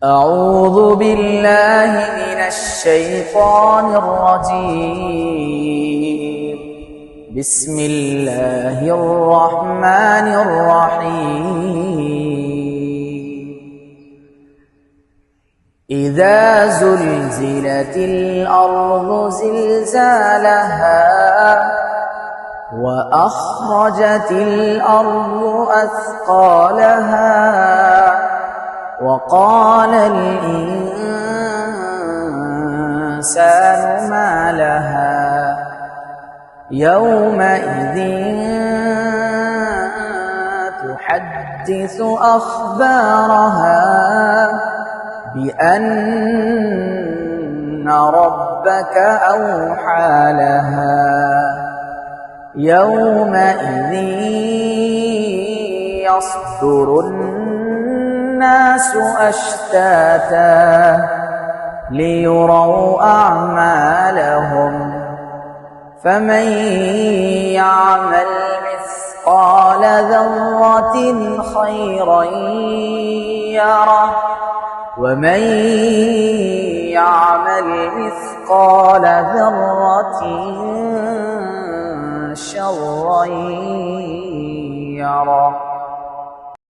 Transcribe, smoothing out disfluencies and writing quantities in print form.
أعوذ بالله من الشيطان الرجيم. بسم الله الرحمن الرحيم. إذا زلزلت الأرض زلزالها وأخرجت الأرض أثقالها وقال الإنسان ما لها يومئذ تحدث أخبارها بأن ربك أوحى لها يومئذ يصدر الناس أشتاتا ليروا أعمالهم فمن يعمل مثقال ذرة خيرا يره ومن يعمل مثقال ذرة شرا يره.